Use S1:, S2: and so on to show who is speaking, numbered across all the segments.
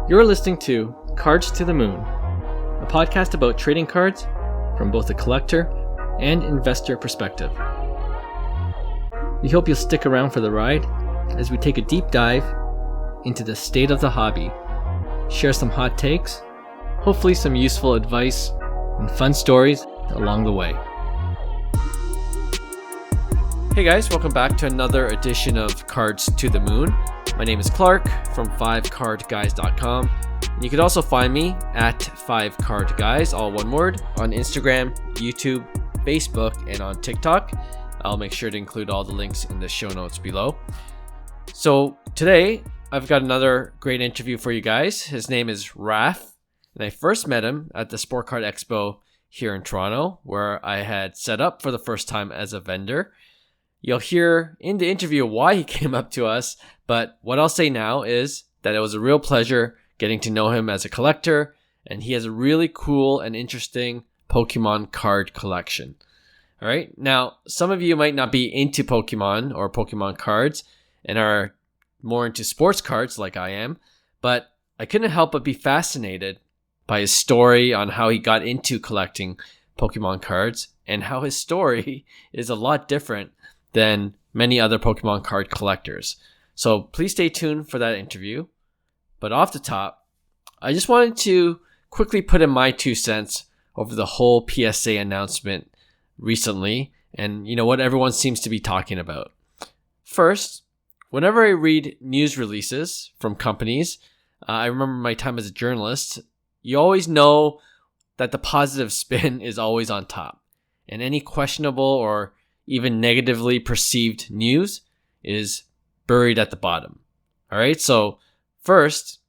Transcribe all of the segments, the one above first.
S1: You're listening to Cards to the Moon, a podcast about trading cards from both a collector and investor perspective. We hope you'll stick around for the ride as we take a deep dive into the state of the hobby, share some hot takes, hopefully some useful advice, and fun stories along the way. Hey guys, welcome back to another edition of Cards to the Moon. My name is Clark from 5cardguys.com. You can also find me at 5cardguys, all one word, on Instagram, YouTube, Facebook, and on TikTok. I'll make sure to include all the links in the show notes below. So today, I've got another great interview for you guys. His name is Raf, and I first met him at the Sport Card Expo here in Toronto, where I had set up for the first time as a vendor. You'll hear in the interview why he came up to us, but what I'll say now is that it was a real pleasure getting to know him as a collector, and he has a really cool and interesting Pokemon card collection. All right, now some of you might not be into Pokemon or Pokemon cards and are more into sports cards like I am, but I couldn't help but be fascinated by his story on how he got into collecting Pokemon cards and how his story is a lot different than many other Pokemon card collectors. So please stay tuned for that interview. But off the top, I just wanted to quickly put in my 2 cents over the whole PSA announcement recently and what everyone seems to be talking about. First, whenever I read news releases from companies, I remember my time as a journalist, you always know that the positive spin is always on top, and any questionable or even negatively perceived news is buried at the bottom. All right, so first,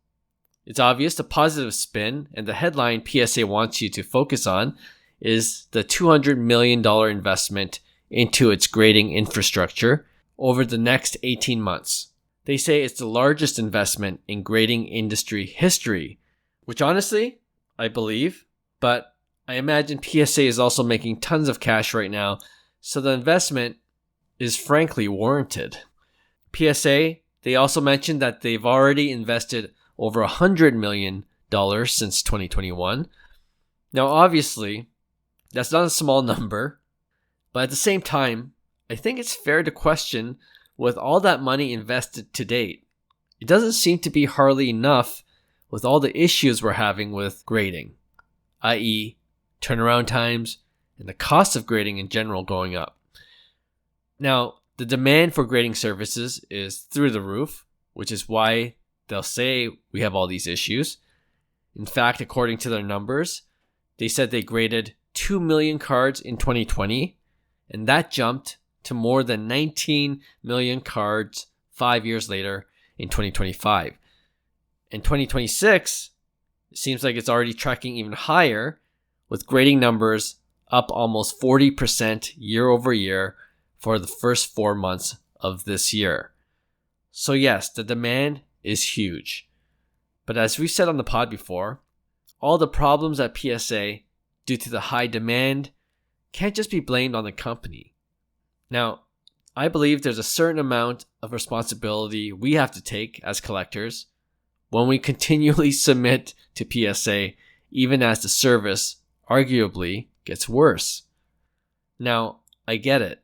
S1: it's obvious the positive spin and the headline PSA wants you to focus on is the $200 million investment into its grading infrastructure over the next 18 months. They say it's the largest investment in grading industry history, which honestly, I believe, but I imagine PSA is also making tons of cash right now, so the investment is frankly warranted. PSA, they also mentioned that they've already invested over $100 million since 2021. Now, obviously, that's not a small number, but at the same time, I think it's fair to question, with all that money invested to date, it doesn't seem to be hardly enough with all the issues we're having with grading, i.e., turnaround times, and the cost of grading in general going up. Now, the demand for grading services is through the roof, which is why they'll say we have all these issues. In fact, according to their numbers, they said they graded 2 million cards in 2020, and that jumped to more than 19 million cards 5 years later in 2025. In 2026, it seems like it's already tracking even higher, with grading numbers up almost 40% year over year for the first 4 months of this year. So yes, the demand is huge. But as we said on the pod before, all the problems at PSA due to the high demand can't just be blamed on the company. Now, I believe there's a certain amount of responsibility we have to take as collectors when we continually submit to PSA, even as the service arguably gets worse. Now, I get it.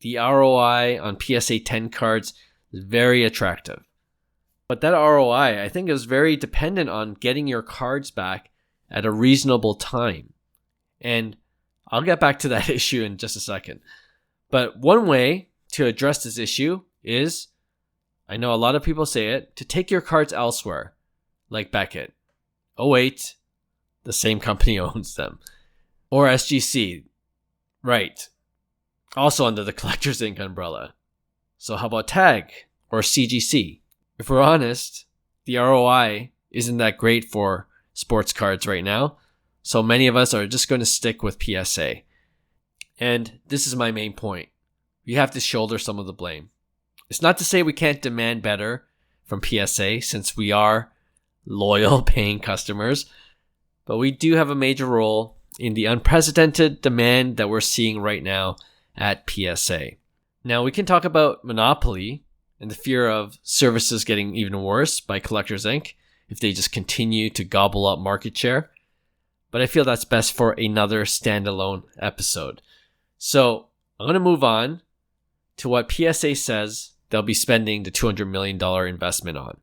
S1: The ROI on PSA 10 cards is very attractive. But that ROI, I think, is very dependent on getting your cards back at a reasonable time. And I'll get back to that issue in just a second. But one way to address this issue is, I know a lot of people say it, to take your cards elsewhere, like Beckett. Oh wait, the same company owns them. Or SGC, right, also under the Collectors Inc. umbrella. So how about TAG or CGC? If we're honest, the ROI isn't that great for sports cards right now, so many of us are just going to stick with PSA. And this is my main point. You have to shoulder some of the blame. It's not to say we can't demand better from PSA, since we are loyal paying customers, but we do have a major role in the unprecedented demand that we're seeing right now at PSA. Now, we can talk about monopoly and the fear of services getting even worse by Collectors Inc. if they just continue to gobble up market share. But I feel that's best for another standalone episode. So I'm going to move on to what PSA says they'll be spending the $200 million investment on.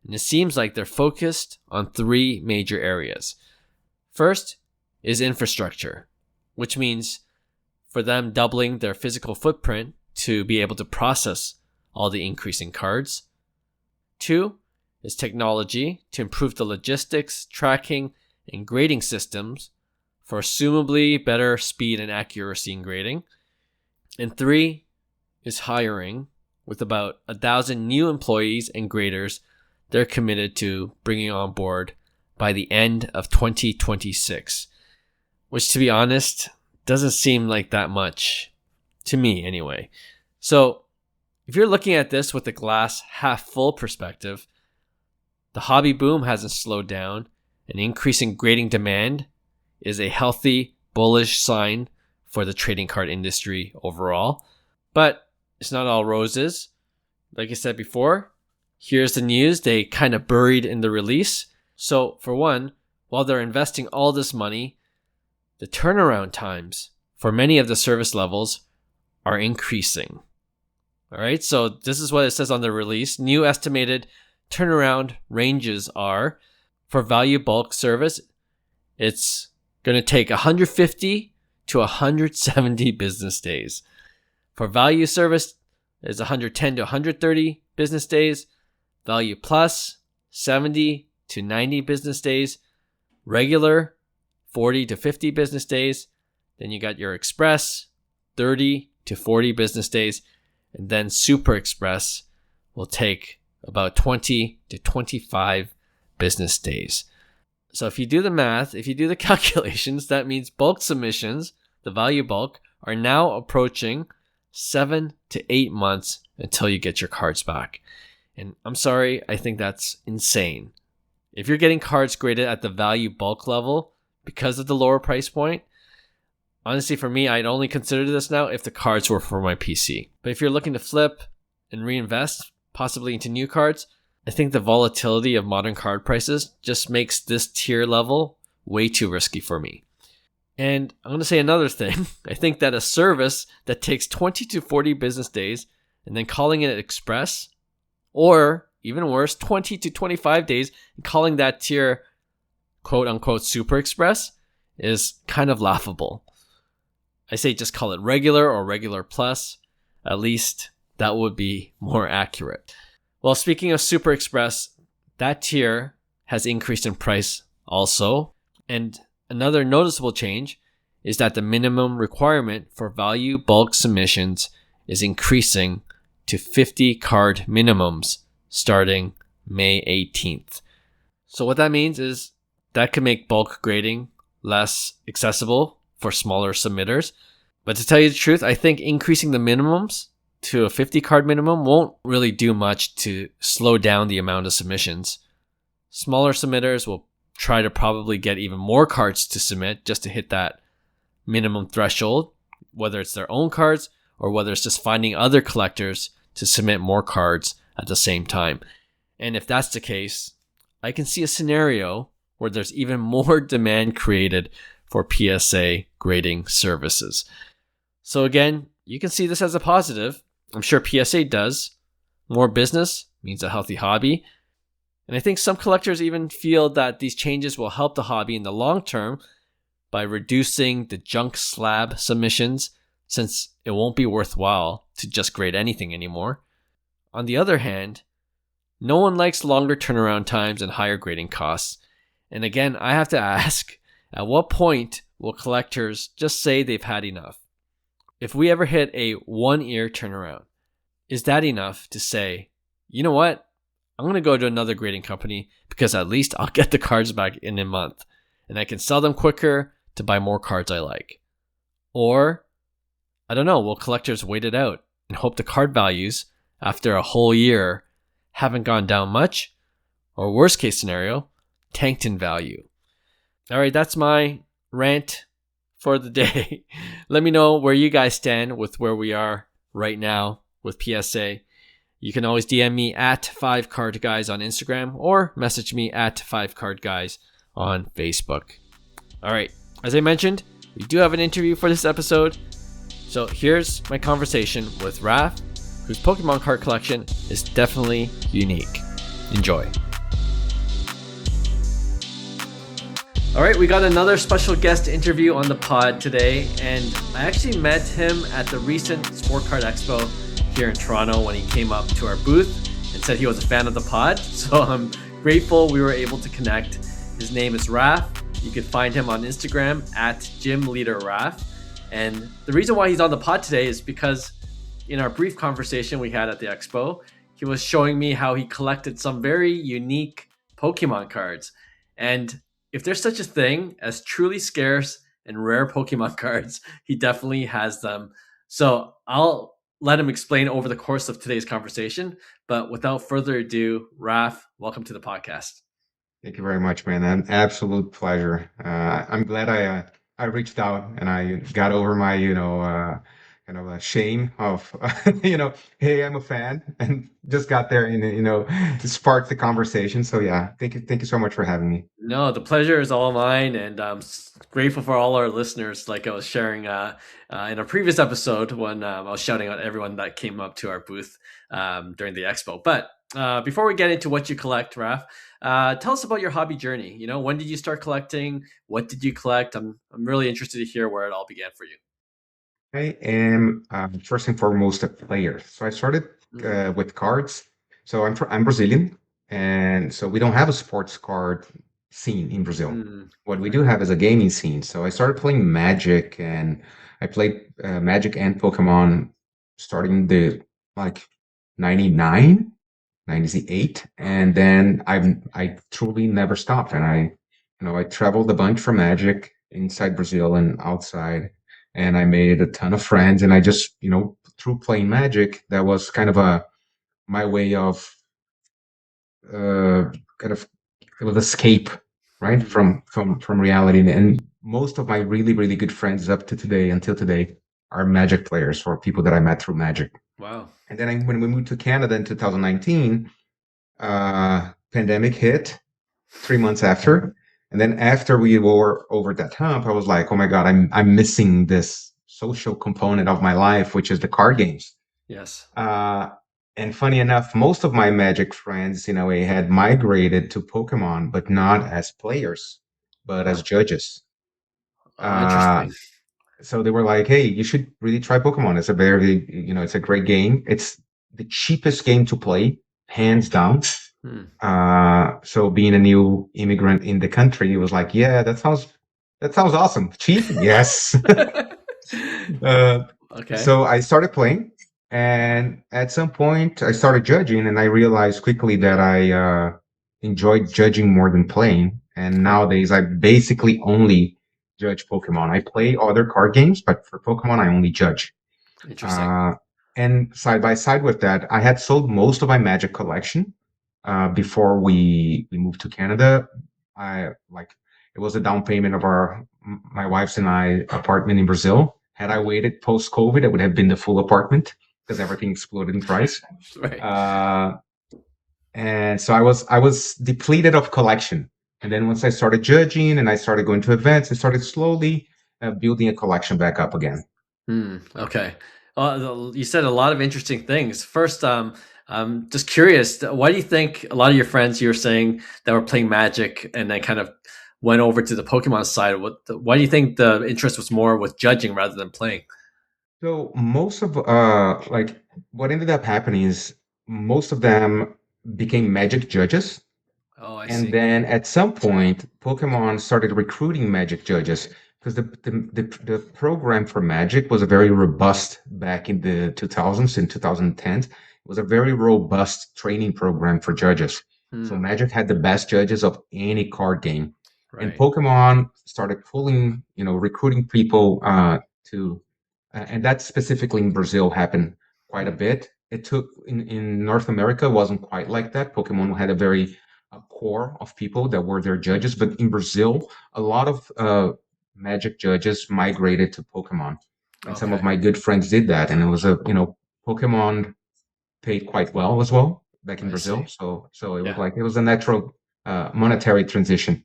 S1: And it seems like they're focused on three major areas. First is infrastructure, which means for them doubling their physical footprint to be able to process all the increasing cards. Two is technology to improve the logistics, tracking, and grading systems for assumably better speed and accuracy in grading. And three is hiring, with about 1,000 new employees and graders they're committed to bringing on board by the end of 2026, which, to be honest, doesn't seem like that much to me anyway. So if you're looking at this with a glass half full perspective, the hobby boom hasn't slowed down, and increasing grading demand is a healthy, bullish sign for the trading card industry overall. But it's not all roses. Like I said before, here's the news they kind of buried in the release. So for one, while they're investing all this money, the turnaround times for many of the service levels are increasing. All right, so this is what it says on the release. New estimated turnaround ranges are, for value bulk service, it's going to take 150 to 170 business days. For value service, it's 110 to 130 business days. Value plus, 70 to 90 business days. Regular, 40 to 50 business days. Then you got your express, 30 to 40 business days. And then Super Express will take about 20 to 25 business days. So if you do the math, if you do the calculations, that means bulk submissions, the value bulk, are now approaching 7 to 8 months until you get your cards back. And I'm sorry, I think that's insane. If you're getting cards graded at the value bulk level because of the lower price point, honestly, for me, I'd only consider this now if the cards were for my PC. But if you're looking to flip and reinvest, possibly into new cards, I think the volatility of modern card prices just makes this tier level way too risky for me. And I'm going to say another thing. I think that a service that takes 20 to 40 business days and then calling it express, or even worse, 20 to 25 days and calling that tier quote unquote super express, is kind of laughable. I say just call it regular or regular plus. At least that would be more accurate. Well, speaking of Super Express, that tier has increased in price also. And another noticeable change is that the minimum requirement for value bulk submissions is increasing to 50 card minimums starting May 18th. So what that means is that could make bulk grading less accessible for smaller submitters. But to tell you the truth, I think increasing the minimums to a 50 card minimum won't really do much to slow down the amount of submissions. Smaller submitters will try to probably get even more cards to submit just to hit that minimum threshold, whether it's their own cards or whether it's just finding other collectors to submit more cards at the same time. And if that's the case, I can see a scenario where there's even more demand created for PSA grading services. So again, you can see this as a positive. I'm sure PSA does. More business means a healthy hobby. And I think some collectors even feel that these changes will help the hobby in the long term by reducing the junk slab submissions, since it won't be worthwhile to just grade anything anymore. On the other hand, no one likes longer turnaround times and higher grading costs. And again, I have to ask, at what point will collectors just say they've had enough? If we ever hit a 1-year turnaround, is that enough to say, you know what? I'm going to go to another grading company because at least I'll get the cards back in a month and I can sell them quicker to buy more cards I like. Or, I don't know, will collectors wait it out and hope the card values after a whole year haven't gone down much? Or worst case scenario, tanked in value. All right, that's my rant for the day. Let me know where you guys stand with where we are right now with PSA. You can always DM me at 5cardguys on Instagram or message me at 5cardguys on Facebook. All right, as I mentioned, we do have an interview for this episode. So here's my conversation with Raph, whose Pokemon card collection is definitely unique. Enjoy. All right, we got another special guest interview on the pod today, and I actually met him at the recent Sport Card Expo here in Toronto when he came up to our booth and said he was a fan of the pod. So I'm grateful we were able to connect. His name is Raph. You can find him on Instagram at GymLeaderRaph. And the reason why he's on the pod today is because in our brief conversation we had at the expo, he was showing me how he collected some very unique Pokemon cards. And if there's such a thing as truly scarce and rare Pokemon cards, he definitely has them. So I'll let him explain over the course of today's conversation. But without further ado, Raph, welcome to the podcast.
S2: Thank you very much, man. An absolute pleasure. I'm glad I reached out and I got over my kind of a shame of hey, I'm a fan, and just got there and to spark the conversation. So yeah, thank you so much for having me.
S1: No, the pleasure is all mine, and I'm grateful for all our listeners. Like I was sharing in a previous episode when I was shouting out everyone that came up to our booth during the expo. But before we get into what you collect, Raph, tell us about your hobby journey. You know, when did you start collecting? What did you collect? I'm really interested to hear where it all began for you.
S2: I am first and foremost a player. So I started
S1: Mm,
S2: with cards. So I'm Brazilian, and so we don't have a sports card scene in Brazil. What we
S1: okay.
S2: do have is a gaming scene. So I started playing Magic, and I played Magic and Pokemon starting the like 99, 98, and then I truly never stopped. And I traveled a bunch for Magic inside Brazil and outside, and I made a ton of friends. And I just, through playing Magic, that was kind of a my way of kind of escape, right,
S1: Mm,
S2: from reality. And most of my really really good friends up to today, until today, are Magic players or people that I met through Magic.
S1: wow.
S2: And then when we moved to Canada in 2019, pandemic hit 3 months after. And then after we were over that hump, I was like, oh my God, I'm missing this social component of my life, which is the card games.
S1: Yes.
S2: Uh, and funny enough, most of my Magic friends, in a way, had migrated to Pokemon, but not as players, but as
S1: Uh-huh.
S2: judges.
S1: Oh,
S2: Uh,
S1: interesting.
S2: so they were like, hey, you should really try Pokemon. It's a very, it's a great game. It's the cheapest game to play, hands down.
S1: Hmm.
S2: So being a new immigrant in the country, it was like, yeah, that sounds awesome. Cheap, yes. uh,
S1: Okay.
S2: so I started playing, and at some point, I started judging, and I realized quickly that I enjoyed judging more than playing. And
S1: Huh.
S2: nowadays, I basically only judge Pokemon. I play other card games, but for Pokemon, I only judge.
S1: Interesting.
S2: Uh, and side by side with that, I had sold most of my Magic collection before we moved to Canada. I like it was a down payment of my wife's and I apartment in Brazil. Had I
S1: Mhm.
S2: waited post COVID, it would have been the full apartment because everything exploded in price.
S1: Right.
S2: Uh, and so I was depleted of collection. And then once I started judging and I started going to events, I started slowly building a collection back up again.
S1: Okay. You said a lot of interesting things. First, I'm just curious. Why do you think a lot of your friends you were saying that were playing Magic and then kind of went over to the Pokemon side? Why do you think the interest was more with judging rather than playing?
S2: So most of what ended up happening is most of them became Magic judges.
S1: Oh, I
S2: And
S1: see.
S2: then at some point, Pokemon started recruiting Magic judges because the program for Magic was a very robust back in the 2000s and 2010s. It was a very robust training program for judges. So
S1: Hmm.
S2: Magic had the best judges of any card game. And
S1: Right.
S2: Pokemon started pulling, recruiting people to, and that specifically in Brazil happened quite a
S1: Hmm.
S2: bit. It took in North America, it wasn't quite like that. Pokemon had a very core of people that were their judges. But in Brazil, a lot of Magic judges migrated to Pokemon, and some of
S1: Okay.
S2: my good friends did that. And it was Pokemon. paid quite well as well back in
S1: I
S2: Brazil.
S1: see.
S2: So it was
S1: Yeah.
S2: like it was a natural monetary transition.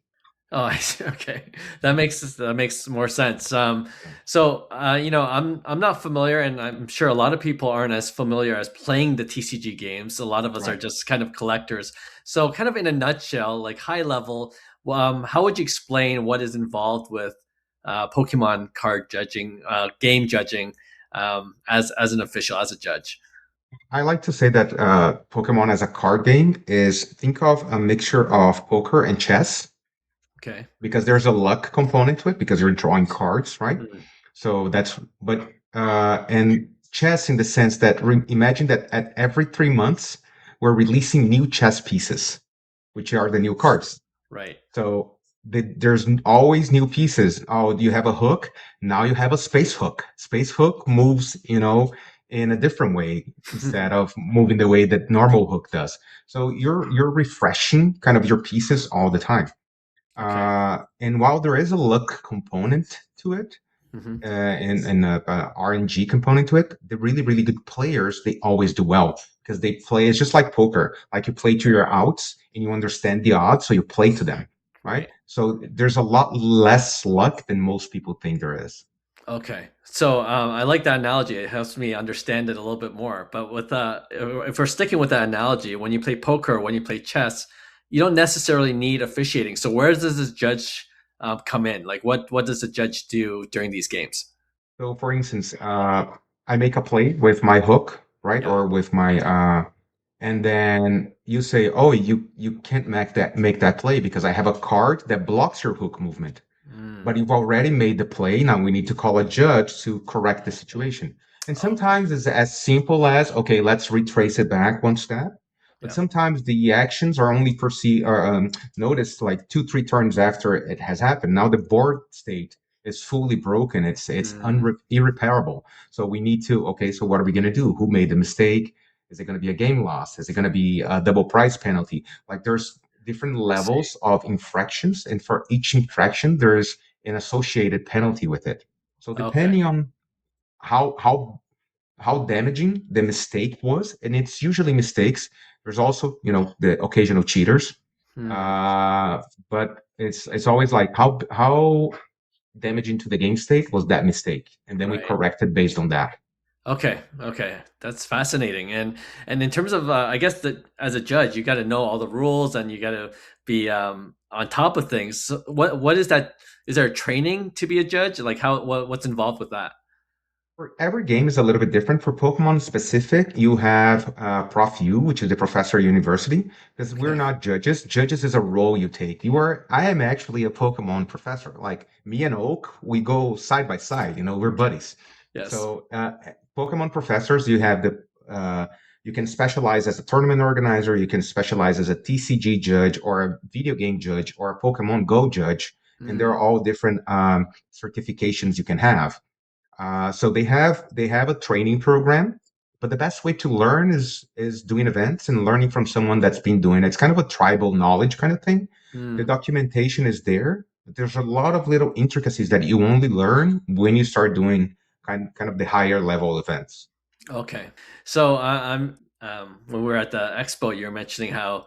S1: Oh, I see. Okay, that makes more sense.
S2: Yeah.
S1: So I'm not familiar, and I'm sure a lot of people aren't as familiar as playing the TCG games. A lot of us are
S2: Right.
S1: just kind of collectors. So, kind of in a nutshell, like high level, how would you explain what is involved with Pokemon card judging, game judging, as an official, as a judge?
S2: I like to say that Pokemon as a card game is think of a mixture of poker and chess
S1: Okay.
S2: because there's a luck component to it because you're drawing cards, right?
S1: Mm,
S2: So that's but and chess in the sense that imagine that at every 3 months we're releasing new chess pieces, which are the new cards.
S1: right.
S2: So there's always new pieces. Oh, do you have a hook? Now you have a space hook. Space hook moves, in a different way instead of moving the way that normal hook does. So you're refreshing kind of your pieces all the time.
S1: Okay.
S2: And while there is a luck component to it,
S1: Hmm.
S2: and a RNG component to it, the really, really good players, they always do well because they play, it's just like poker. Like you play to your outs and you understand the odds, so you play to them, right?
S1: Right.
S2: So there's a lot less luck than most people think there is.
S1: Okay. So I like that analogy. It helps me understand it a little bit more. But if we're sticking with that analogy, when you play poker, when you play chess, you don't necessarily need officiating. So where does this judge come in? Like, what does the judge do during these games?
S2: So for instance, I make a play with my hook, right?
S1: Yeah.
S2: Or with my and then you say, "Oh, you can't make that play because I have a card that blocks your hook movement."
S1: Mm,
S2: But you've already made the play. Now we need to call a judge to correct the situation. And
S1: okay.
S2: sometimes it's as simple as, okay, let's retrace it back one step. But
S1: Yeah.
S2: sometimes the actions are only perceived or noticed like 2, 3 turns after it has happened. Now the board state is fully broken. It's
S1: Mm,
S2: irreparable. So we need to, okay, so what are we going to do? Who made the mistake? Is it going to be a game loss? Is it going to be a double price penalty? Like there's different
S1: I see.
S2: levels of infractions, and for each infraction, there's an associated penalty with it. So
S1: Okay.
S2: depending on how damaging the mistake was, and it's usually mistakes. There's also the occasional cheaters,
S1: Hmm.
S2: uh, but it's always like how damaging to the game state was that mistake, and then we
S1: Right.
S2: correct it based on that.
S1: Okay, okay, that's fascinating. And in terms of, I guess that as a judge, you got to know all the rules and you got to be on top of things. So what is that? Is there a training to be a judge? Like what's involved with that?
S2: For every game is a little bit different. For Pokemon specific, you have Prof U, which is the professor university, because we're
S1: Okay.
S2: not judges. Judges is a role you take. I am actually a Pokemon professor. Like me and Oak, we go side by side. We're
S1: Okay.
S2: buddies.
S1: Yes.
S2: So Pokemon professors, you can specialize as a tournament organizer. You can specialize as a TCG judge or a video game judge or a Pokemon Go judge, and there
S1: Mm,
S2: are all different certifications you can have. So they have a training program, but the best way to learn is doing events and learning from someone that's been doing it. It's kind of a tribal knowledge kind of thing. The
S1: mm.
S2: documentation is there, but there's a lot of little intricacies that you only learn when you start doing kind of the higher level events.
S1: Okay. So I'm when we were at the expo, you were mentioning how,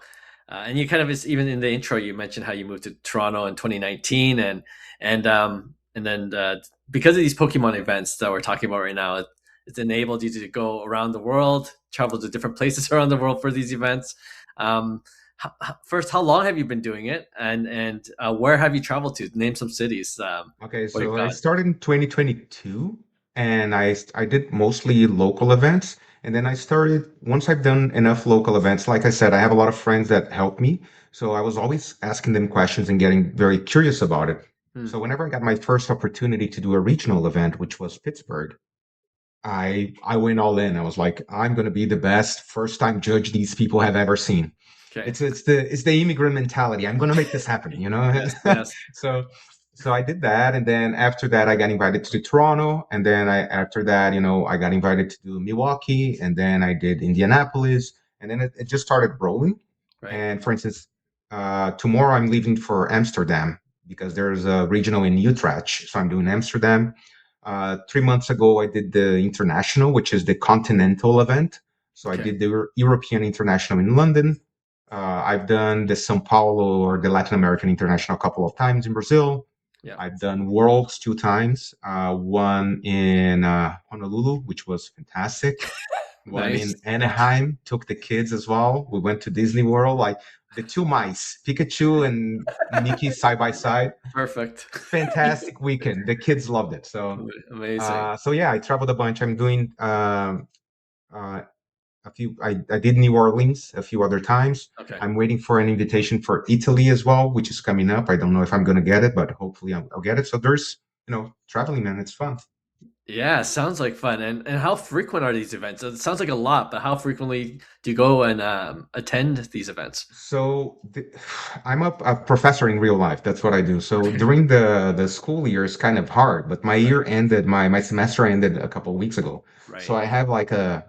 S1: and you kind of even in the intro, you mentioned how you moved to Toronto in 2019, and then because of these Pokemon events that we're talking about right now, it's enabled you to go around the world, travel to different places around the world for these events. Um, First, how long have you been doing it, and where have you traveled to? Name some cities.
S2: Okay,
S1: What you've
S2: so I
S1: got.
S2: started in 2022 and I did mostly local events. And then I started, once I've done enough local events, like I said, I have a lot of friends that help me. So I was always asking them questions and getting very curious about it.
S1: Hmm.
S2: So whenever I got my first opportunity to do a regional event, which was Pittsburgh, I went all in. I was like, I'm going to be the best first time judge these people have ever seen.
S1: Okay.
S2: It's the immigrant mentality. I'm going to make this happen.
S1: Yes. Yes.
S2: so so I did that, and then after that, I got invited to Toronto, and then after that, I got invited to do Milwaukee, and then I did Indianapolis, and then it just started rolling.
S1: Right.
S2: And for instance, tomorrow I'm leaving for Amsterdam because there's a regional in Utrecht, so I'm doing Amsterdam. 3 months ago, I did the international, which is the continental event. So I
S1: Okay.
S2: did the European International in London. I've done the Sao Paulo or the Latin American International a couple of times in Brazil.
S1: Yeah.
S2: I've done Worlds 2 times, one in Honolulu, which was fantastic. One
S1: Nice.
S2: in Anaheim, took the kids as well. We went to Disney World, like the two mice, Pikachu and Mickey side by side.
S1: Perfect.
S2: Fantastic weekend. The kids loved it. So,
S1: Amazing.
S2: so yeah, I traveled a bunch. I'm doing uh, a few. I did New Orleans a few other times.
S1: Okay.
S2: I'm waiting for an invitation for Italy as well, which is coming up. I don't know if I'm going to get it, but hopefully I'll get it. So there's, traveling, man. It's fun.
S1: Yeah, sounds like fun. And how frequent are these events? It sounds like a lot, but how frequently do you go and attend these events?
S2: So I'm a professor in real life. That's what I do. So during the school year is kind of hard, but my
S1: Right.
S2: year ended, my semester ended a couple of weeks ago. So
S1: Right.
S2: I have like a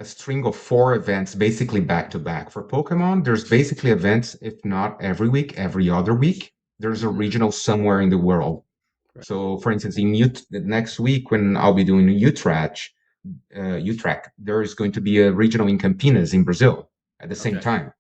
S2: string of four events basically back to back. For Pokemon, there's basically events, if not every week, every other week. There's a
S1: Mm,
S2: regional somewhere in the world.
S1: right.
S2: So for instance, the next week when I'll be doing Utrecht, there is going to be a regional in Campinas in Brazil at the same
S1: Okay.
S2: time.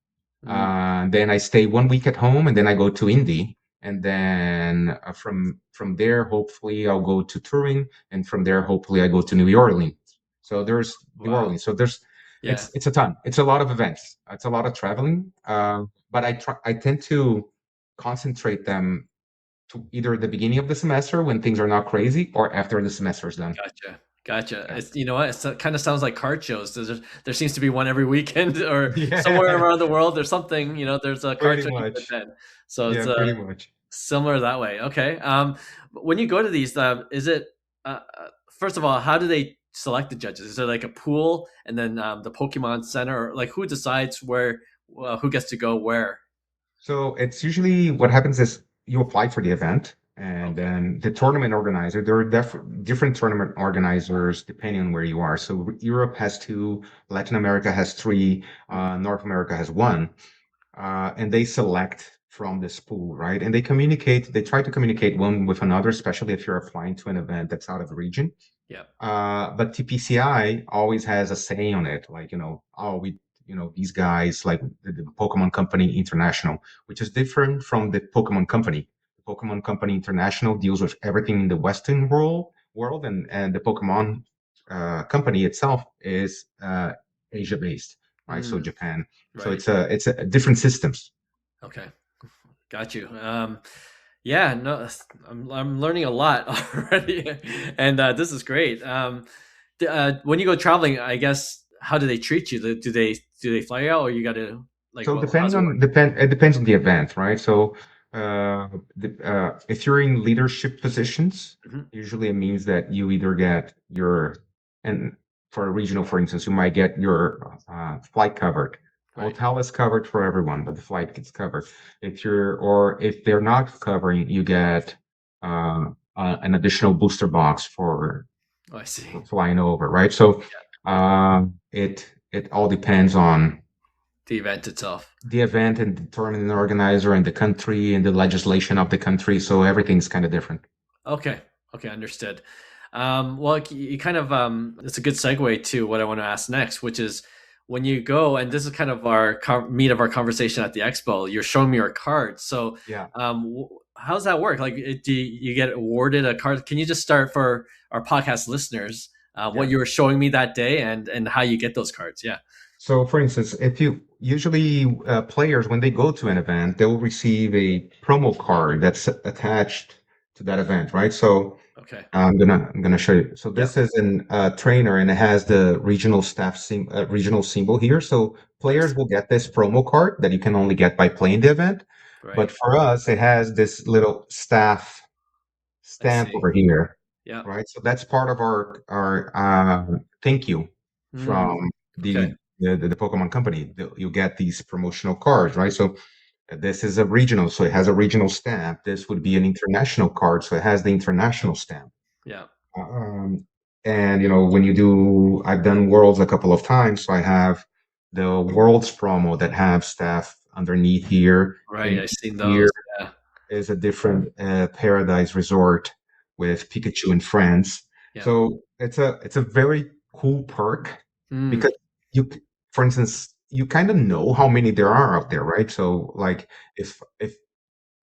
S1: Mm,
S2: Then I stay 1 week at home, and then I go to Indy, and then from there, hopefully, I'll go to Turin, and from there, hopefully, I go to New Orleans. So there's New
S1: wow.
S2: Orleans. So there's
S1: Yeah.
S2: it's a ton. It's a lot of events. It's a lot of traveling. But I tend to concentrate them to either the beginning of the semester when things are not crazy, or after the semester is done.
S1: Gotcha. Gotcha.
S2: Yeah.
S1: It's, you know what? It kind of sounds like card shows. There seems to be one every weekend or somewhere
S2: Yeah,
S1: around the world. There's something, there's a card
S2: pretty
S1: show you can
S2: much.
S1: attend. So it's
S2: Yeah, pretty much.
S1: similar that way. Okay. When you go to these, is it first of all, how do they select the judges? Is there like a pool, and then the Pokemon Center, or like who decides who gets to go where?
S2: So it's usually what happens is you apply for the event, and
S1: Okay.
S2: then the tournament organizer, there are different tournament organizers depending on where you are. So Europe has two, Latin America has three,
S1: Mm,
S2: North America has one, and they select from this pool, right? And they try to communicate one with another, especially if you're applying to an event that's out of the region.
S1: yeah.
S2: But TPCI always has a say on it, like, these guys, like the Pokemon Company International, which is different from the Pokemon Company. The Pokemon Company International deals with everything in the Western world, and the Pokemon Company itself is Asia based, right? So
S1: Mm,
S2: Japan. So
S1: right.
S2: it's a different systems.
S1: Okay. Got you. Yeah, no, I'm learning a lot already, and this is great. When you go traveling, I guess how do they treat you? Do they fly you out, or you got to like,
S2: So
S1: well, how's it work?
S2: it depends on the event, right? So if you're in leadership positions,
S1: Mhm.
S2: usually it means that you either get and for a regional, for instance, you might get your flight covered.
S1: Right.
S2: Hotel is covered for everyone, but the flight gets covered. Or if they're not covering, you get an additional booster box
S1: Oh, I see.
S2: for flying over, right? So
S1: Yeah,
S2: it all depends on
S1: the event itself.
S2: the event and determine the organizer and the country and the legislation of the country. So everything's kind of different.
S1: Okay. Okay, understood. Well, you kind of it's a good segue to what I want to ask next, which is when you go, and this is kind of our meat of our conversation at the expo. You're showing me your cards. So,
S2: Yeah.
S1: how's that work? Like, do you get awarded a card? Can you just start for our podcast listeners what
S2: Yeah.
S1: you were showing me that day, and how you get those cards? Yeah.
S2: So, for instance, if you usually players when they go to an event, they will receive a promo card that's attached to that event, right? So
S1: Okay.
S2: I'm gonna show you. So
S1: Yep.
S2: this is an trainer, and it has the regional symbol here. So
S1: Nice.
S2: players will get this promo card that you can only get by playing the event. But
S1: Right.
S2: for us, it has this little staff
S1: I
S2: stamp
S1: see.
S2: over here,
S1: Yeah.
S2: right? So that's part of our thank you
S1: Mm,
S2: from
S1: okay.
S2: the Pokemon Company. You get these promotional cards, right? So this is a regional, so it has a regional stamp. This would be an international card, so it has the international stamp.
S1: Yeah.
S2: Um, and when I've done Worlds a couple of times, so I have the Worlds promo that have stuff underneath here,
S1: Right.
S2: and
S1: I've seen those.
S2: here
S1: Yeah.
S2: is a different Paradise Resort with Pikachu and friends.
S1: Yeah.
S2: So it's a very cool perk
S1: Mm,
S2: because you, for instance, you kind of know how many there are out there, right? So like if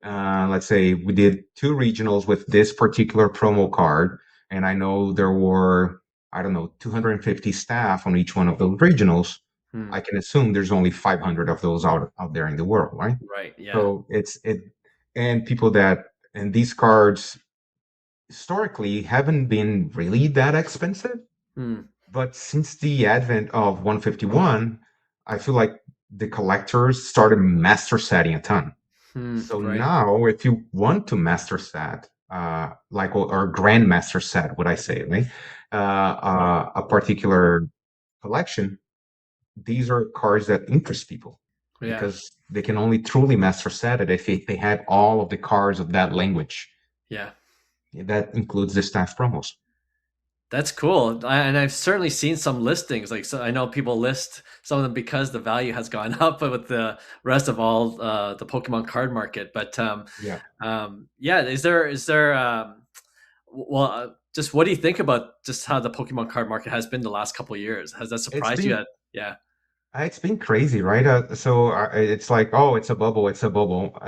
S2: let's say we did two regionals with this particular promo card, and I know there were, I don't know, 250 staff on each one of those regionals.
S1: Hmm.
S2: I can assume there's only 500 of those out there in the world, right?
S1: Right. Yeah.
S2: So and people that, and these cards historically haven't been really that expensive.
S1: Hmm.
S2: But since the advent of 151, I feel like the collectors started master setting a ton.
S1: Hmm.
S2: So
S1: Right.
S2: now, if you want to master set, like or grandmaster set, would I say, right? A particular collection, these are cards that interest people
S1: Yeah.
S2: because they can only truly master set it if they have all of the cards of that language.
S1: Yeah.
S2: That includes the staff promos.
S1: That's cool. And I've certainly seen some listings. Like, so I know people list some of them because the value has gone up, but with the rest of all the Pokemon card market. But
S2: Yeah,
S1: yeah, just what do you think about just how the Pokemon card market has been the last couple of years? Has that
S2: it's
S1: surprised you?
S2: been
S1: Yeah,
S2: it's been crazy, right? It's like, oh, it's a bubble, it's a bubble.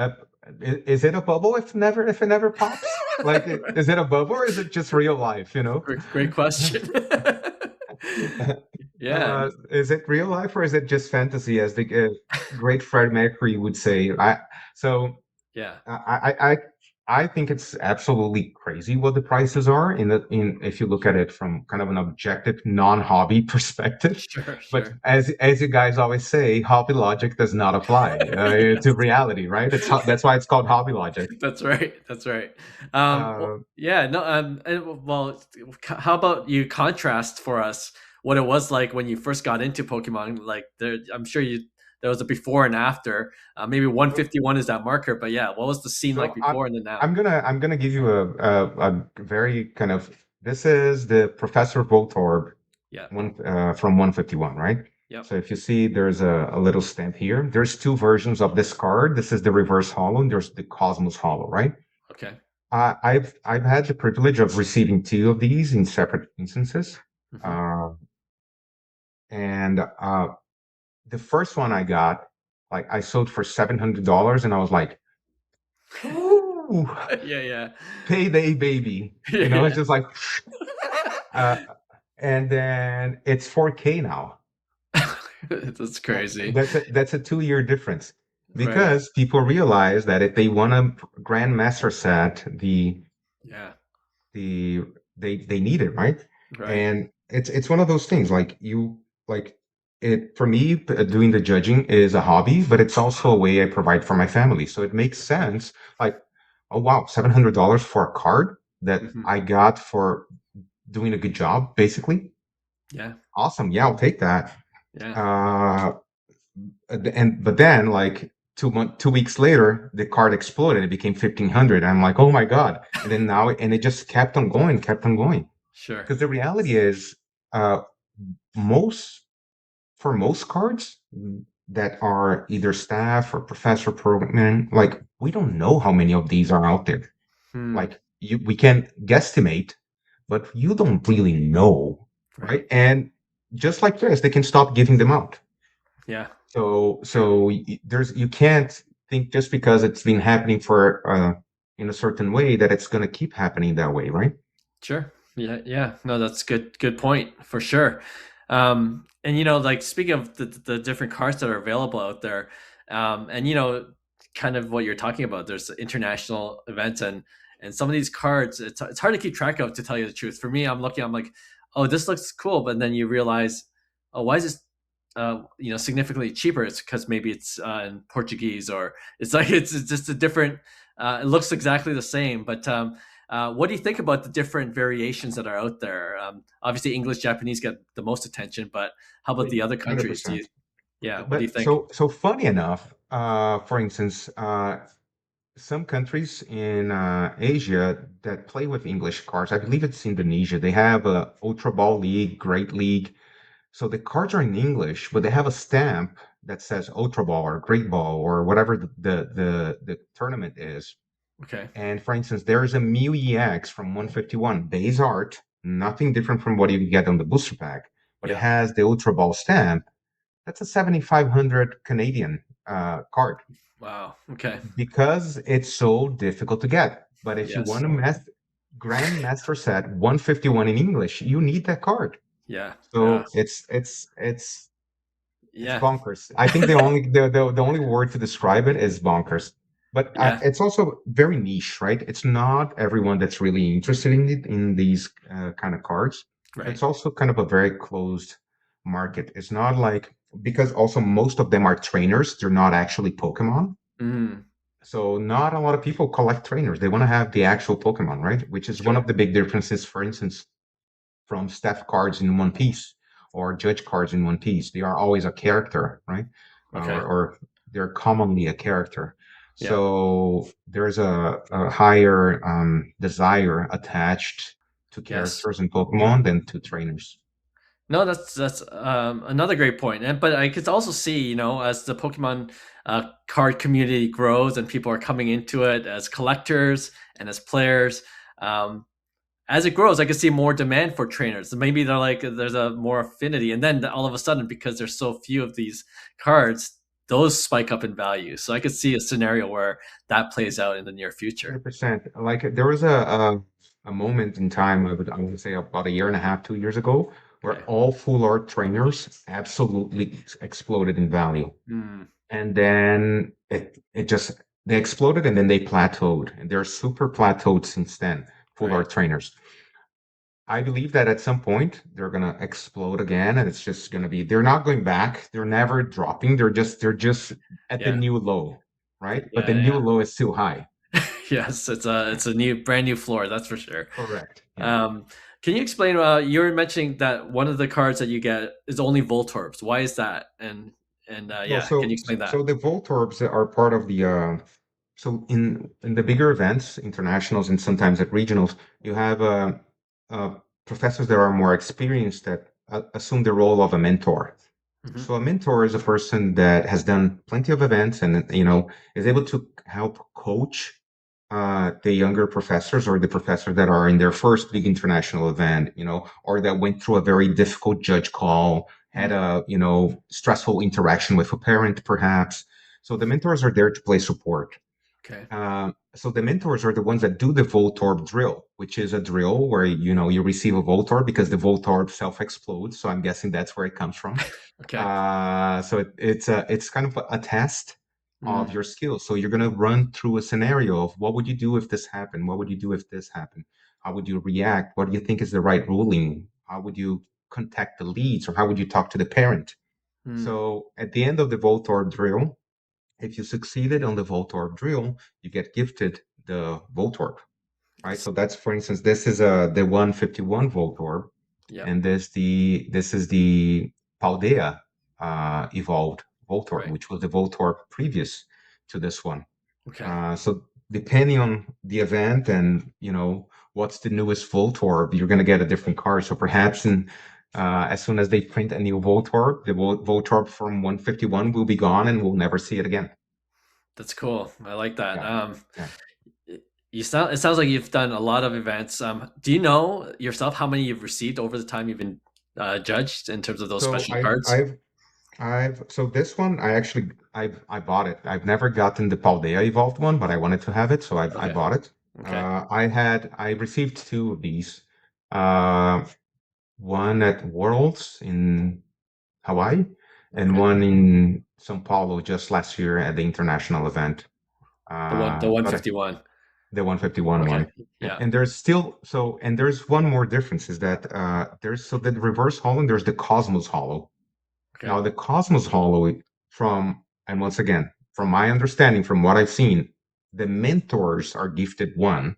S2: Is it a bubble if it never pops? Like, is it a bubble or is it just real life? You know?
S1: great question. Yeah,
S2: Is it real life or is it just fantasy, as the great Fred Mercury would say? So
S1: yeah,
S2: I, I, I I think it's absolutely crazy what the prices are in if you look at it from kind of an objective, non-hobby perspective.
S1: sure,
S2: But
S1: sure.
S2: as you guys always say, hobby logic does not apply to reality, right? That's why it's called hobby logic.
S1: That's right. That's right.
S2: Uh,
S1: Yeah. No. Well, how about you contrast for us what it was like when you first got into Pokemon? Like, I'm sure there was a before and after. Maybe
S2: so
S1: 151 is that marker, but yeah, what was the scene like
S2: so I,
S1: before and then now?
S2: I'm gonna give you a very kind of, this is the Professor Voltorb
S1: Yeah.
S2: one from 151, right?
S1: Yep.
S2: So if you see, there's a little stamp here. There's two versions of this card. This is the reverse hollow, and there's the Cosmos hollow, right?
S1: Okay.
S2: I've had the privilege of receiving two of these in separate instances,
S1: Hmm.
S2: uh, and the first one I got, like I sold for $700, and I was like, "Ooh,
S1: Yeah. Yeah.
S2: payday, baby!" You know,
S1: Yeah.
S2: it's just like, uh, and then it's 4K now.
S1: That's crazy.
S2: That's a 2 year difference
S1: Right.
S2: because people realize that if they want a grandmaster set,
S1: Yeah.
S2: the they need it, right?
S1: Right.
S2: And it's one of those things, like you, like it for me, doing the judging is a hobby, but it's also a way I provide for my family. So it makes sense. Like, oh wow, $700 for a card that
S1: Hmm.
S2: I got for doing a good job, basically.
S1: Yeah.
S2: Awesome. Yeah, I'll take that.
S1: Yeah.
S2: Uh, and but then like 2 weeks later the card exploded, it became 1500. I'm like, oh my god. And then now, and it just kept on going,
S1: Sure.
S2: because the reality is, uh most for most cards that are either staff or professor program, like we don't know how many of these are out there.
S1: Hmm.
S2: Like, we can guesstimate, but you don't really know,
S1: Right.
S2: right? And just like this, they can stop giving them out.
S1: Yeah. True.
S2: There's, you can't think just because it's been happening for in a certain way that it's going to keep happening that way, right?
S1: Sure. Yeah, yeah. No, that's good point for sure. And like speaking of the different cars that are available out there, and kind of what you're talking about, there's international events and some of these cards, it's hard to keep track of, to tell you the truth. For me, I'm looking, I'm like, oh, this looks cool, but then you realize, oh, why is this significantly cheaper? It's because maybe it's in Portuguese, or it's like it's just a different it looks exactly the same, but what do you think about the different variations that are out there? Obviously, English, Japanese get the most attention, but how about the other countries?
S2: 100%.
S1: Yeah, what do you
S2: But
S1: think?
S2: so funny enough, for instance, some countries in Asia that play with English cards, I believe it's Indonesia, they have a Ultra Ball League, Great League. So the cards are in English, but they have a stamp that says Ultra Ball or Great Ball or whatever the tournament is.
S1: Okay.
S2: And for instance, there is a Mew EX from 151 base art, nothing different from what you get on the booster pack, but it
S1: Yeah.
S2: has the Ultra Ball stamp, that's a 7,500 Canadian card
S1: Wow. Okay.
S2: because it's so difficult to get. But if you
S1: Yes.
S2: want a Grandmaster set 151 in English, you need that card.
S1: Yeah. Yeah.
S2: So it's
S1: Yeah.
S2: bonkers. I think the only word to describe it is bonkers. But
S1: Yeah.
S2: it's also very niche, right? It's not everyone that's really interested in it in these kind of cards. So
S1: Right.
S2: it's also kind of a very closed market. It's not like because also most of them are trainers. They're not actually Pokemon.
S1: Mm.
S2: So not a lot of people collect trainers. They want to have the actual Pokemon, right? Which is one
S1: Sure.
S2: of the big differences, for instance, from staff cards in One Piece or judge cards in One Piece. They are always a character, right?
S1: Okay.
S2: Or they're commonly a character.
S1: Yeah.
S2: So there's a higher desire attached to
S1: Yes.
S2: characters in Pokemon than to trainers.
S1: No, that's another great point. And but I could also see, as the Pokemon card community grows and people are coming into it as collectors and as players, um, as it grows, I can see more demand for trainers. Maybe they're like there's a more affinity, and then all of a sudden, because there's so few of these cards, those spike up in value. So I could see a scenario where that plays out in the near future.
S2: 100%. Like there was a moment in time, I would say about a year and a half, 2 years ago, where
S1: Okay.
S2: all full art trainers absolutely exploded in value.
S1: Mm,
S2: And then it just they exploded and then they plateaued. And they're super plateaued since then, full
S1: right.
S2: art trainers. I believe that at some point they're gonna explode again, and it's just gonna be they're not going back, they're never dropping, they're just at the
S1: Yeah.
S2: new low, right? But the
S1: Yeah.
S2: new
S1: Yeah.
S2: low is too high.
S1: Yes, it's a new brand new floor, that's for sure.
S2: Correct. Yeah.
S1: Um, can you explain? You were mentioning that one of the cards that you get is only Voltorbs. Why is that? And
S2: Well,
S1: yeah, can you explain that?
S2: so the Voltorbs are part of the so in the bigger events, internationals and sometimes at regionals, you have uh, professors that are more experienced that assume the role of a mentor.
S1: Hmm.
S2: So a mentor is a person that has done plenty of events and is able to help coach the younger professors or the professors that are in their first big international event, or that went through a very difficult judge call, had
S1: Mm,
S2: a stressful interaction with a parent, perhaps. So the mentors are there to play support.
S1: okay.
S2: So the mentors are the ones that do the Voltorb drill, which is a drill where you receive a Voltorb because the Voltorb self explodes. So I'm guessing that's where it comes from.
S1: Okay.
S2: So it's kind of a test of
S1: Mm,
S2: your skills. So you're gonna run through a scenario of what would you do if this happened? What would you do if this happened? How would you react? What do you think is the right ruling? How would you contact the leads, or how would you talk to the parent?
S1: mm,
S2: So at the end of the Voltorb drill, if you succeeded on the Voltorb drill, you get gifted the Voltorb, right? So that's, for instance, this is the 151 Voltorb,
S1: yeah.
S2: and this is the Paldea evolved Voltorb,
S1: Right.
S2: which was the Voltorb previous to this one.
S1: Okay.
S2: So depending on the event and what's the newest Voltorb, you're going to get a different card. So perhaps as soon as they print a new Voltorb, the Voltorb from 151 will be gone and we'll never see it again.
S1: That's cool. I like that.
S2: Yeah, yeah.
S1: It sounds like you've done a lot of events. Do you know yourself how many you've received over the time you've been judged in terms of those
S2: So
S1: special cards?
S2: so this one I bought it. I've never gotten the Paldea evolved one, but I wanted to have it, so I
S1: Okay.
S2: bought it.
S1: Okay.
S2: I received two of these. Uh, one at Worlds in Hawaii, and
S1: Okay.
S2: one in São Paulo just last year at the international event.
S1: The
S2: But
S1: 151.
S2: the 151
S1: Okay.
S2: one.
S1: Yeah.
S2: And there's still so and there's one more difference is that there's so the reverse hollow and there's the Cosmos hollow.
S1: Okay.
S2: Now the Cosmos hollow from and once again, from my understanding, from what I've seen, the mentors are gifted one.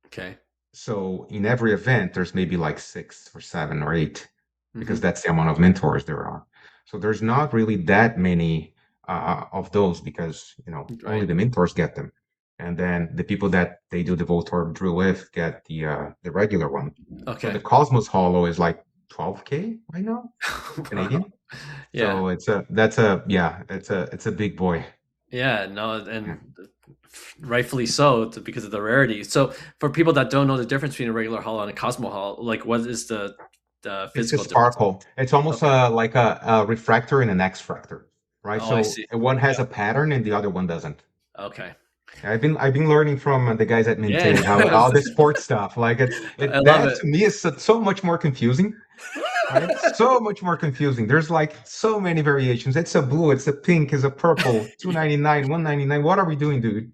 S1: Okay.
S2: So in every event, there's maybe like 6 or 7 or 8, because
S1: Hmm.
S2: that's the amount of mentors there are. So there's not really that many of those because only
S1: Right.
S2: the mentors get them, and then the people that they do the Voltorb drill with get the regular one. So the
S1: Okay.
S2: Cosmos Hollow is like 12K right now,
S1: Wow.
S2: Canadian.
S1: Yeah.
S2: So it's a big boy.
S1: Yeah. No,
S2: Yeah.
S1: and rightfully so because of the rarity. So for people that don't know the difference between a regular hollow and a Cosmo hollow, like what is the
S2: It's a
S1: physical difference.
S2: sparkle. It's almost
S1: Okay.
S2: like a refractor and an X-fractor, right?
S1: Oh, I
S2: So
S1: see.
S2: one has
S1: Yeah.
S2: a pattern and the other one doesn't.
S1: Okay.
S2: I've been learning from the guys at
S1: Yeah.
S2: Minted how all the sports stuff. Like
S1: I love
S2: that
S1: it.
S2: to me is so much more confusing, right? So much more confusing. There's like so many variations. It's a blue, it's a pink, it's a purple, 299, 199. What are we doing, dude?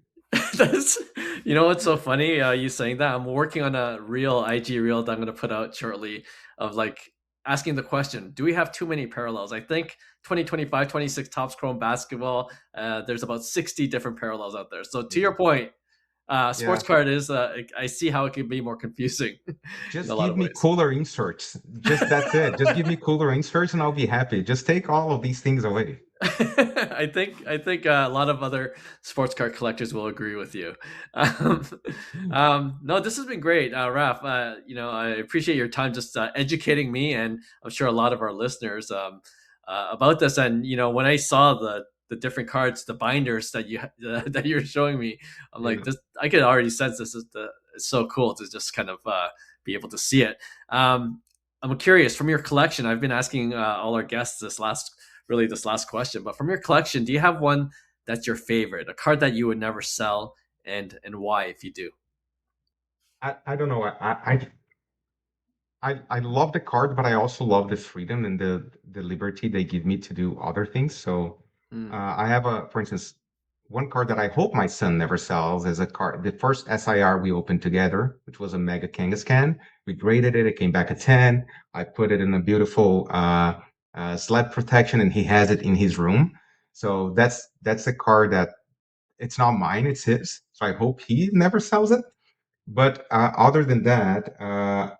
S1: That's you know what's so funny? You saying that I'm working on a real IG reel that I'm gonna put out shortly of like asking the question: do we have too many parallels? I think 2025, 26 Topps Chrome basketball. There's about 60 different parallels out there. So to
S2: Yeah.
S1: your point, sports
S2: Yeah.
S1: card is. I see how it can be more confusing in a
S2: Just
S1: lot
S2: give
S1: of
S2: me
S1: ways.
S2: cooler inserts. Just that's it. Just give me cooler inserts and I'll be happy. Just take all of these things away.
S1: I think a lot of other sports car collectors will agree with you. Um, no, this has been great, Raf. I appreciate your time just educating me, and I'm sure a lot of our listeners about this. And when I saw the different cards, the binders that that you're showing me, I'm like,
S2: Yeah.
S1: this. I could already sense this is it's so cool to just kind of be able to see it. I'm curious from your collection. I've been asking all our guests this last question, but from your collection, do you have one that's your favorite, a card that you would never sell, and why if you do?
S2: I don't know. I love the card, but I also love the freedom and the liberty they give me to do other things. So
S1: Mm,
S2: I have for instance, one card that I hope my son never sells is a card. The first SIR we opened together, which was a Mega Kangaskhan. We graded it. It came back a 10. I put it in a beautiful sled protection, and he has it in his room. So that's a card that it's not mine, it's his. So I hope he never sells it. But other than that, I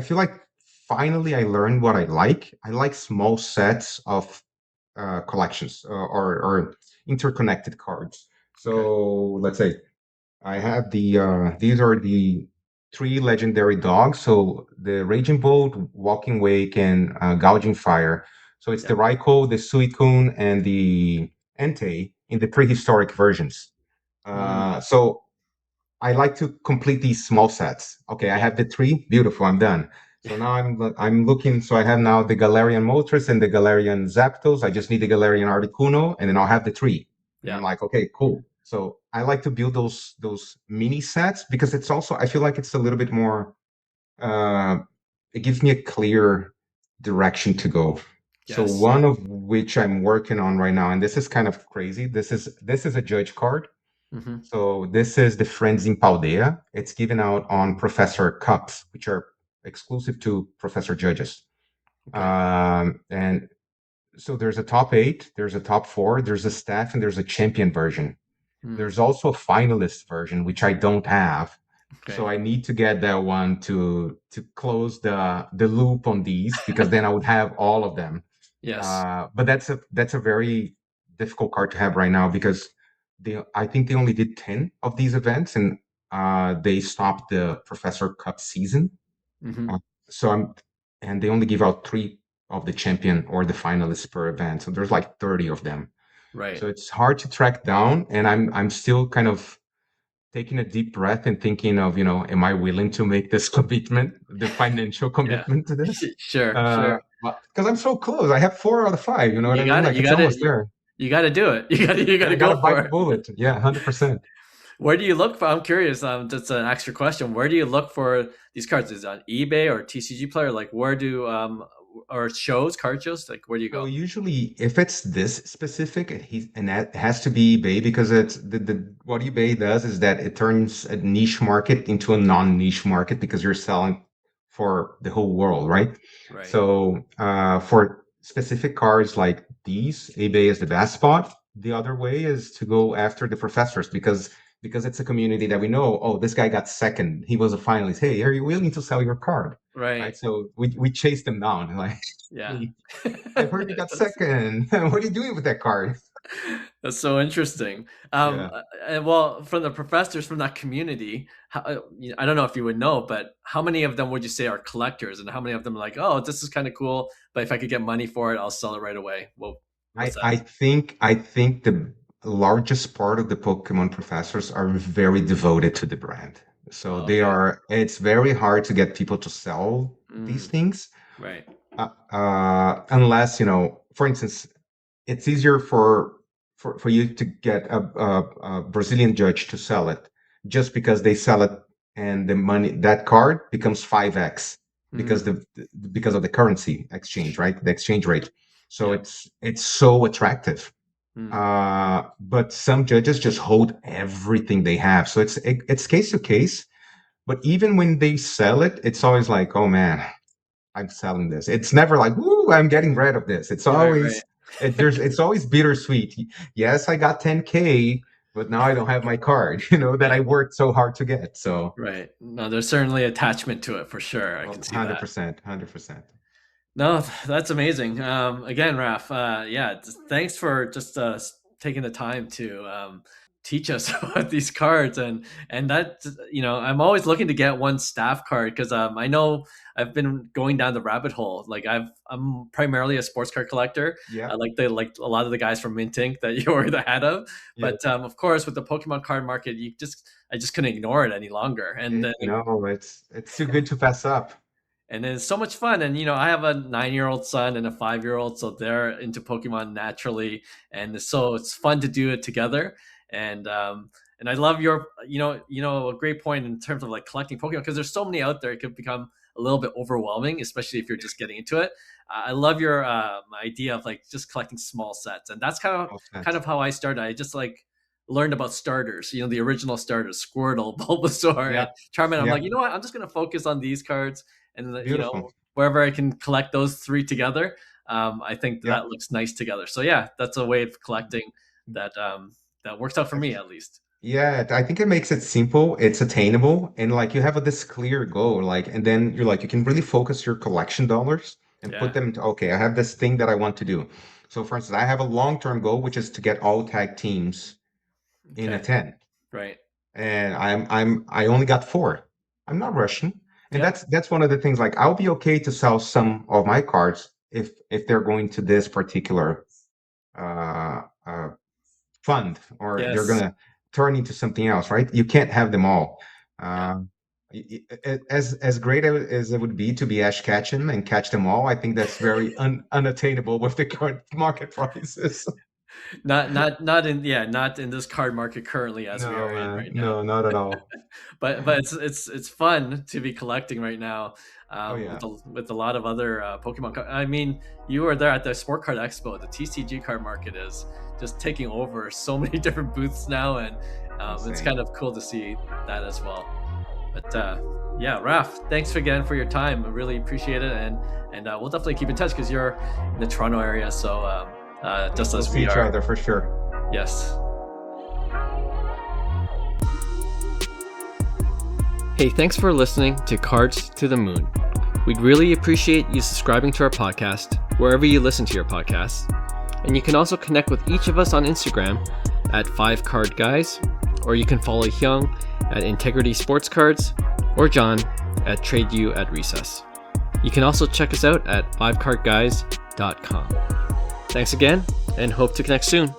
S2: feel like finally I learned what I like. I like small sets of collections or interconnected cards.
S1: okay.
S2: So let's say I have these are the three legendary dogs. So the Raging Bolt, Walking Wake, and Gouging Fire. So it's the
S1: Yeah.
S2: Raikou, the Suicune, and the Entei in the prehistoric versions.
S1: Mm,
S2: So I like to complete these small sets. Okay, I
S1: yeah.
S2: have the three. Beautiful, I'm done. So now I'm looking. So I have now the Galarian Moltres and the Galarian Zapdos. I just need the Galarian Articuno, and then I'll have the three. And I'm
S1: Yeah.
S2: like, okay, cool. So I like to build those mini sets because it's also I feel like it's a little bit more. Uh, it gives me a clear direction to go. So
S1: Yes.
S2: one of which I'm working on right now, and this is kind of crazy. This is a judge card.
S1: Hmm.
S2: So this is the Friends in Paldea. It's given out on Professor Cups, which are exclusive to Professor Judges.
S1: Okay.
S2: And so there's a top eight, there's a top four, there's a staff, and there's a champion version.
S1: Mm,
S2: There's also a finalist version, which I don't have.
S1: okay.
S2: So I need to get that one to close the loop on these because then I would have all of them.
S1: Yes.
S2: But that's a very difficult card to have right now because I think they only did 10 of these events and they stopped the Professor Cup season.
S1: Hmm.
S2: Uh, so I'm and they only give out three of the champion or the finalists per event. So there's like 30 of them.
S1: Right.
S2: So it's hard to track down, and I'm still kind of taking a deep breath and thinking of, am I willing to make this commitment, the financial
S1: Yeah.
S2: commitment to this?
S1: Sure. Sure.
S2: Because I'm so close. I have 4 out of 5. You know what I
S1: You
S2: mean?
S1: got it.
S2: Like
S1: You
S2: it's
S1: got it.
S2: almost there.
S1: You got to do it. You got to
S2: I gotta
S1: go
S2: bite
S1: for
S2: the
S1: it.
S2: bullet. Yeah, 100%.
S1: Where do you look for? I'm curious. Just an extra question. Where do you look for these cards? Is it on eBay or TCG Player? Like, where do or shows, card shows? Like, where do you
S2: So
S1: go?
S2: usually, if it's this specific, and that has to be eBay because it's the what eBay does is that it turns a niche market into a non-niche market because you're selling for the whole world, right?
S1: Right.
S2: So for specific cars like these, eBay is the best spot. The other way is to go after the professors because it's a community that we know. Oh, this guy got second. He was a finalist. Hey, are you willing to sell your card? Right.
S1: Right.
S2: So we chase them down like.
S1: Yeah.
S2: I've heard you got
S1: that's,
S2: second. What are you doing with that card?
S1: that's so interesting.
S2: Yeah.
S1: And well, from the professors from that community, I don't know if you would know, but how many of them would you say are collectors, and how many of them are like, oh, this is kind of cool, but if I could get money for it, I'll sell it right away. Well,
S2: I
S1: what's that?
S2: I think I think the largest part of the Pokemon professors are very devoted to the brand. So
S1: Oh, okay.
S2: it's very hard to get people to sell these
S1: Mm,
S2: things,
S1: right.
S2: unless, for instance, it's easier for you to get a Brazilian judge to sell it just because they sell it and the money that card becomes 5x because
S1: Mm,
S2: because of the currency exchange, right? The exchange rate. So
S1: yeah.
S2: it's so attractive.
S1: Mm,
S2: But some judges just hold everything they have. So it's case to case. But even when they sell it, it's always like, oh man, I'm selling this. It's never like, "Woo, I'm getting rid of this." It's
S1: right, right.
S2: always it's always bittersweet. Yes, I got 10K, but now I don't have my card, that I
S1: Right.
S2: worked so hard to get. So,
S1: Right. No, there's certainly attachment to it for sure. I can see that.
S2: 100%, 100%.
S1: No, that's amazing. Again, Raf, yeah, thanks for just taking the time to teach us about these cards, and that I'm always looking to get one staff card because I know I've been going down the rabbit hole. Like I'm primarily a sports card collector.
S2: Yeah,
S1: I like a lot of the guys from Mint Inc. that you were the head of,
S2: yeah.
S1: but of course with the Pokemon card market, I just couldn't ignore it any longer, and then
S2: No, it's too good to pass up.
S1: and it's so much fun. And I have a 9-year-old son and a 5-year-old, so they're into Pokemon naturally, and so it's fun to do it together. And I love your a great point in terms of like collecting Pokemon because there's so many out there. It could become a little bit overwhelming, especially if you're just getting into it. I love your idea of like just collecting small sets, and that's
S2: All
S1: kind
S2: set.
S1: of how I started. I just like learned about starters, the original starters, Squirtle, Bulbasaur,
S2: Yeah,
S1: and Charmander. I'm
S2: yeah.
S1: like, you know what? I'm just going to focus on these cards, and
S2: Beautiful.
S1: wherever I can collect those three together, I think
S2: Yeah.
S1: that looks nice together. So yeah, that's a way of collecting that that works out for me at least.
S2: Yeah, I think it makes it simple, it's attainable, and like you have this clear goal, like, and then you're like, you can really focus your collection dollars and put
S1: Yeah.
S2: them into, okay, I have this thing that I want to do. So for instance, I have a long-term goal, which is to get all tag teams in a
S1: Okay.
S2: 10.
S1: Right.
S2: And I only got four. I'm not rushing. And
S1: Yeah.
S2: that's one of the things, like I'll be okay to sell some of my cards if they're going to this particular uh uh fund or they're
S1: Yes.
S2: gonna turn into something else, right? You can't have them all.
S1: Yeah.
S2: As great as it would be to be Ash Ketchum and catch them all, I think that's very unattainable with the current market prices.
S1: not in this card market currently as we
S2: No,
S1: are in
S2: man,
S1: right now.
S2: no, not at all.
S1: But it's fun to be collecting right now
S2: Oh yeah,
S1: with a lot of other Pokemon. I mean, you were there at the Sport Card Expo. The TCG card market is just taking over so many different booths now, and it's
S2: insane.
S1: kind of cool to see that as well. But yeah, Raf, thanks again for your time. I really appreciate it, and we'll definitely keep in touch because you're in the Toronto area, so just
S2: We'll
S1: as
S2: see
S1: we
S2: each
S1: are.
S2: other for sure.
S1: Yes. Hey, thanks for listening to Cards to the Moon. We'd really appreciate you subscribing to our podcast wherever you listen to your podcasts. And you can also connect with each of us on Instagram at 5cardguys, or you can follow Hyung at Integrity Sports Cards, or John at TradeU at Recess. You can also check us out at 5cardguys.com. Thanks again, and hope to connect soon.